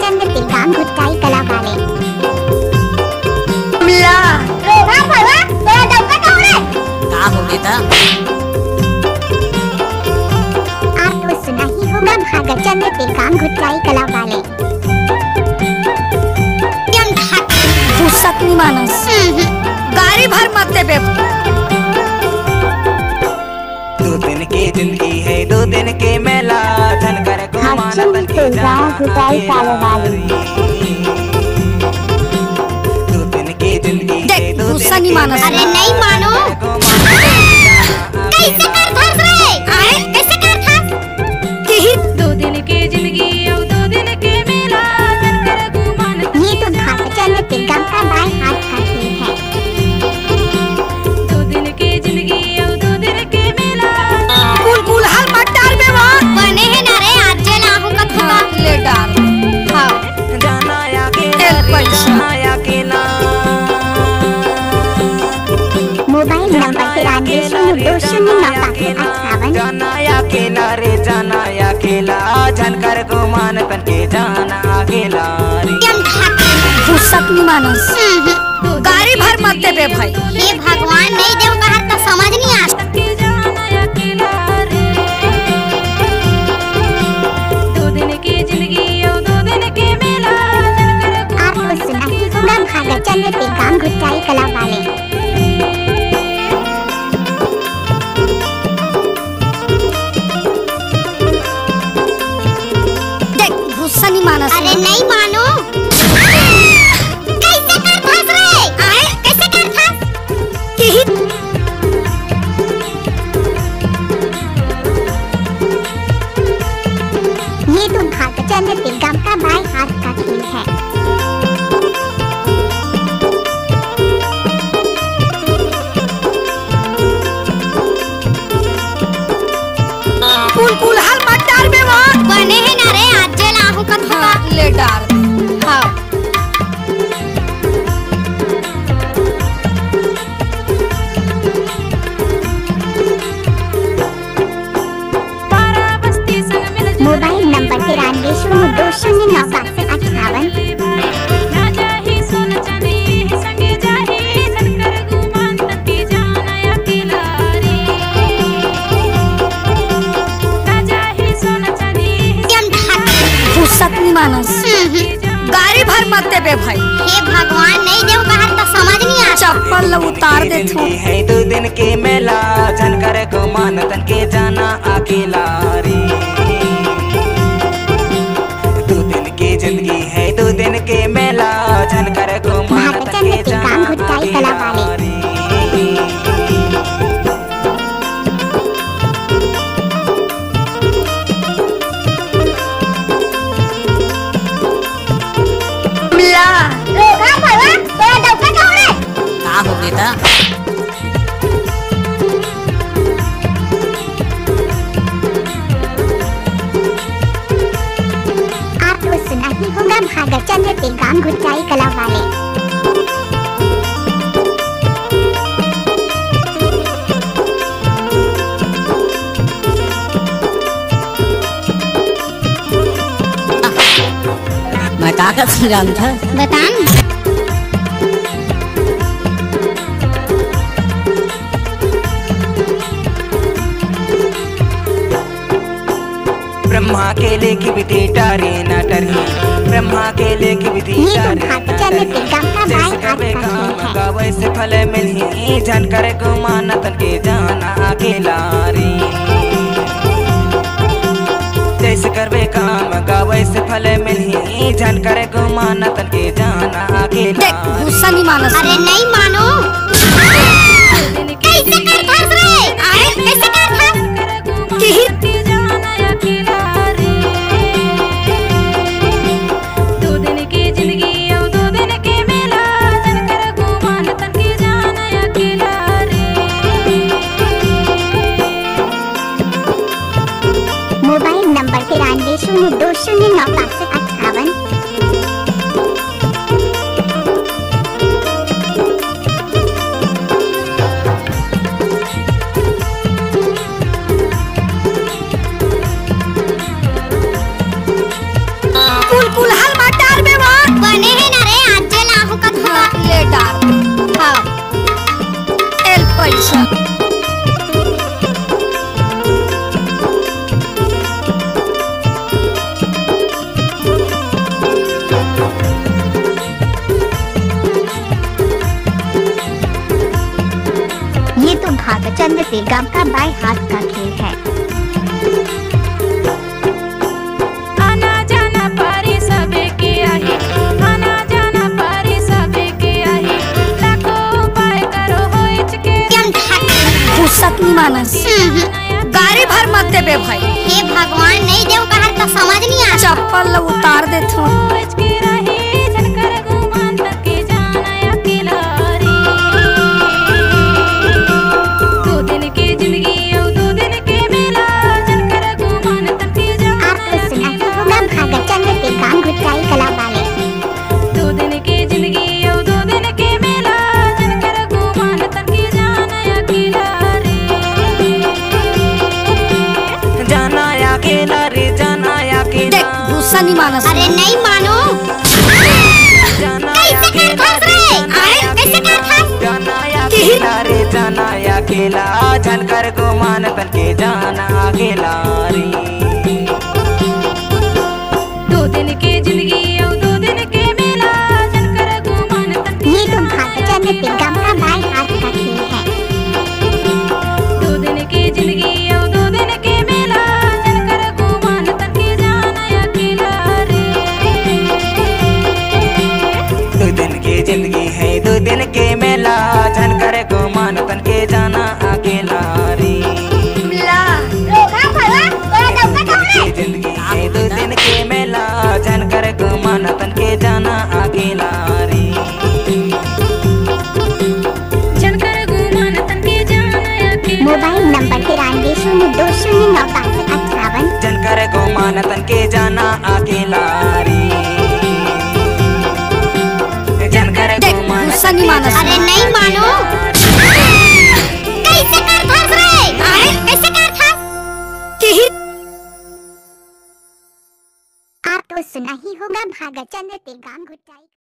भागचंद्र तिलकाम भुट्टाई कला वाले। का हो बेटा? आपको सुना ही होगा भागचंद्र तिलकाम भुट्टाई कला वाले। फुर्सत नहीं मानस गाड़ी भर मत दे बे। 2 दिन की जिंदगी है 2 दिन के मेला झनकर घुमाना तन के जाना वाले। 2 दिन की जिंदगी है 2 दिन नहीं मानस। अरे नहीं मानो कैसे कर धस रे? कैसे कर धस? 2 दिन की जिंदगी और 2 दिन के मेला झनकर घुमाना। ये तो भागचंद्र तिलकाम का बाएं हाथ का खेल है। 2 दिन की जिंदगी और 2 दिन के मेला। कुल हाल मत डाल बे वहाँ। बने हैं ना रे आज जेल आहू का थोड़ा ले डाल। हाँ जाना या के पैसा अकेला। Mobile number 93020958। जाना या अकेला रे जाना या अकेला झनकर घुमान तन के जाना अकेला रे। फुर्सत नहीं मानस गाड़ी भर मत दे बे भाई। हे भगवान नहीं देव कहा तो समझ नहीं आ। के जाना अकेला रे। 2 दिन की जिंदगी और 2 दिन के मेला झनकर आपको सुना ही होगा भागचंद्र तिलकाम भुट्टाई कला वाले। देख गुस्सा नहीं मानस। अरे नहीं मानो कैसे कर धस रे? कैसे कर धस? ये तो भागचंद्र तिलकाम का बाएं हाथ का खेल है। कुल हाल मत डाल बे वहाँ। बने हैं ना रे आज जेल आहू का थोड़ा ले डाल। हाँ बस्ती संग मिल मोबाइल नंबर 93020958। ना जाही सोना चांदी संगे जाही झनकर घुमान तन के जाना अकेला रे। ना जाही सोना चांदी फुर्सत नहीं मानस गाड़ी भर मत दे बे भाई। हे भगवान नहीं देव कहा तो समझ नहीं आ। चप्पल उतार दे तू। जिंदगी है 2 दिन के मेला झनकर घुमान तन के जाना अकेला रे। 2 दिन की जिंदगी है 2 दिन के मेला झनकर घुमान तन के भागचंद्र तिलकाम जाना भुट्टाई कला अकेला वाले। रे। का हो बेटा? आपको सुना ही होगा भागचंद्र तिलकाम भुट्टाई कला वाले। मैं का जानता बतान ब्रह्मा के लेके विधि टारे न डरी। ब्रह्मा के लेके विधि ये तो टारे न भागचंद्र डरी। तिलकाम का बाएं जैसे हाथ कबे का काम खेल है। गावे से फल मिलही झनकर घुमान तन के जाना अकेला रे। जैसे करबे काम गावे से फल मिलही झनकर घुमान तन के जाना अकेला देख गुस्सा नहीं मानस। अरे नहीं मानो कैसे कर धस रे? कैसे कर धस? के जाना अकेला रे। 2 दिन की जिंदगी और 2 दिन के मेला झनकर घुमान तन के जाना अकेला रे। Mobile number 93020958। पे गम का बाएं हाथ का खेल है। आना जाना पारी सबे के आहे, आना जाना पारी सबे के आहे, लाखों उपाय करो होइच के फुर्सत नहीं मानस। गाड़ी भर मत देबे भाई। हे भगवान, नहीं देव कहा तो समझ नहीं आ। चप्पल उतार दे थो। होइच के रही झनकर गुमान तक के जाना अकेला रे। 2 दिन के जिंदगी और 2 दिन के मेला, झनकर गुमान तक के जाना आपको सुना ही होगा भागचंद्र के गांव घुटाई कला वाले। 2 दिन की जिंदगी और 2 दिन के मेला, झनकर गुमान तक के जाना अकेला रे। जाना अकेला रे, जाना अकेला। देख गुस्सा नहीं मानस। अरे नहीं मानो। जाना कैसे कर फंस रहे? अरे कैसे कर फंस? जाना अकेला रे, जाना अकेला। झनकर गुमान तन के जाना अकेला रे। 2 दिन की जिंदगी और 2 दिन के मेला, झनकर गुमान तक के ये तो भागचंद्र के गम का बाएं हाथ का खेल है। 2 दिन की जिंदगी और 2 दिन के मेला, झनकर गुमान तक के जाना अकेला रे। 2 दिन की जिंदगी है, 2 दिन के मेला। झनकर गुमान तन के जाना अकेला रे। की जिंदगी है, 2 दिन के मेला। झनकर गुमान तन के जाना अकेला रे। झनकर गुमान तक के जाना अकेला। Mobile number 9302095258। झनकर गुमान तन के जाना अकेला रे। झनकर देख गुमान गुस्सा नहीं मानस। अरे नहीं मानो। कैसे कर फंस रहे? अरे कैसे कर फंस? आप तो सुना ही होगा भागचंद्र के गांव घुटाई।